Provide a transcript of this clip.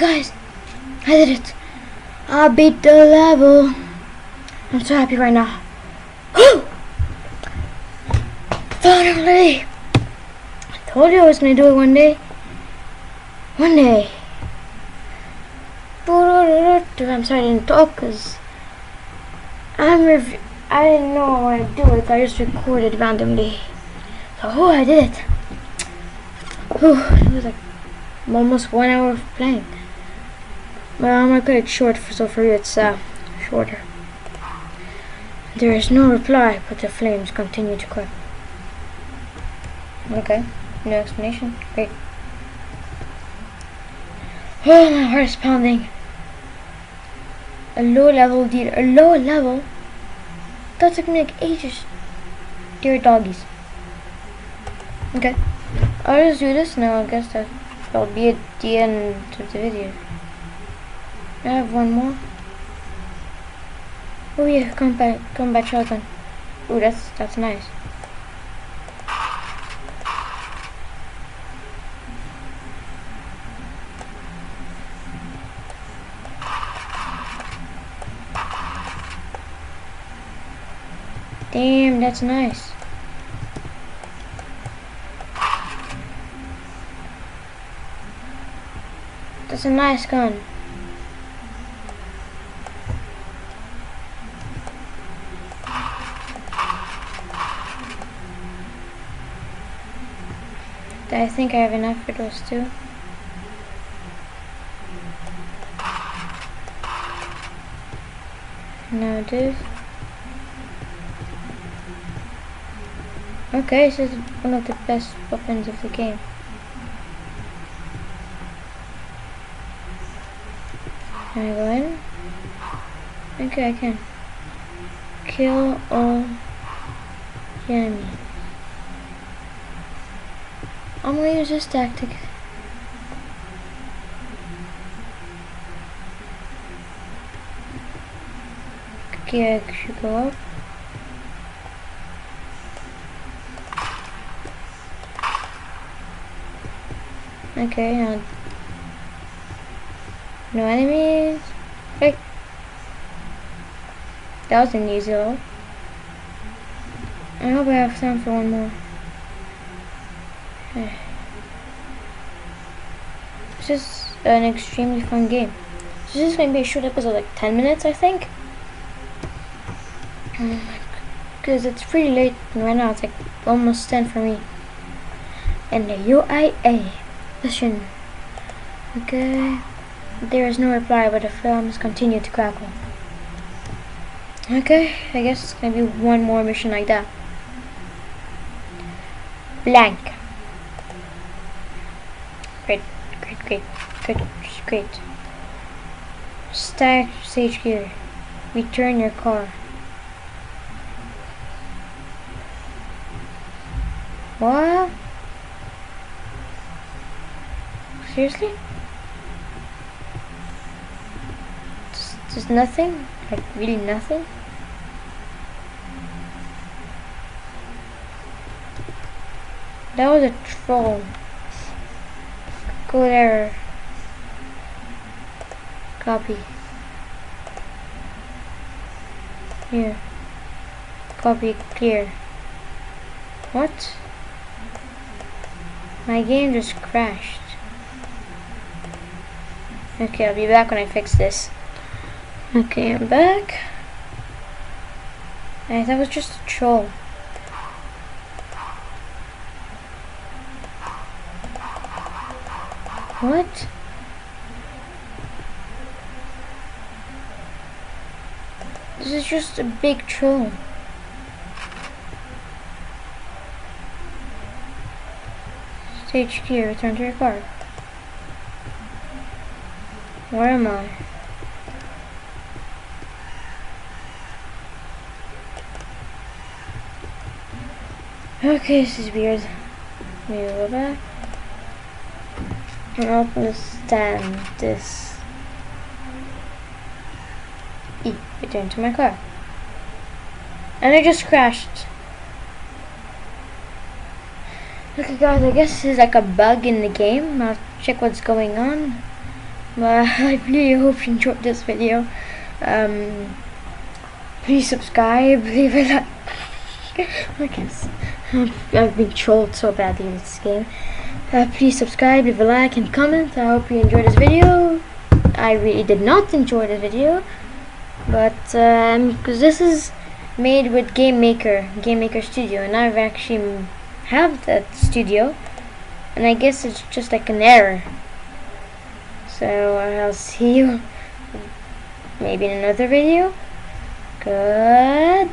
guys, I did it. I beat the level. I'm so happy right now. Finally! I told you I was gonna do it one day. One day. I'm sorry I didn't talk because I didn't know I wanted to do it. I just recorded randomly. So I did it. It was like almost 1 hour of playing. Well, I'm gonna cut it short, so for you it's shorter. There is no reply, but the flames continue to crack. Okay, no explanation. Great. Oh, my heart is pounding. A low level, dear. A low level? That took me like ages. Dear doggies. Okay. I'll just do this now. I guess that'll be at the end of the video. I have one more. Oh yeah, combat shotgun. Oh, that's nice. Damn, that's nice. That's a nice gun. I think I have enough for those two. Now this. Okay, this is one of the best weapons of the game. Can I go in? Okay, I can. Kill all the enemies. I'm gonna use this tactic. Okay, I should go up. Okay, now no enemies. Hey, that was an easy level. I hope I have time for one more. This is an extremely fun game. This is going to be a short episode, like 10 minutes, I think. Because it's pretty late right now. It's like almost 10 for me. And the UIA mission. Okay. There is no reply, but the flames continue to crackle. Okay, I guess it's going to be one more mission like that. Blank. Great. Start stage gear. Return your car. What? Seriously? Just nothing? Like really nothing? That was a troll. Code error. Copy. Here. Copy clear. What? My game just crashed. Okay, I'll be back when I fix this. Okay, I'm back. And that was just a troll. What? This is just a big troll. Stage gear, return to your car. Where am I? Okay, this is weird. Maybe go back. I don't understand this. Return to my car. And I just crashed. Okay guys, I guess this is like a bug in the game. I'll check what's going on. I really hope you enjoyed this video. Please subscribe, leave a like. I guess I've been trolled so badly in this game. Please subscribe, leave a like, and comment. I hope you enjoyed this video. I really did not enjoy this video, but because this is made with Game Maker Studio, and I've actually have that studio, and I guess it's just like an error. So I'll see you maybe in another video. Goodbye.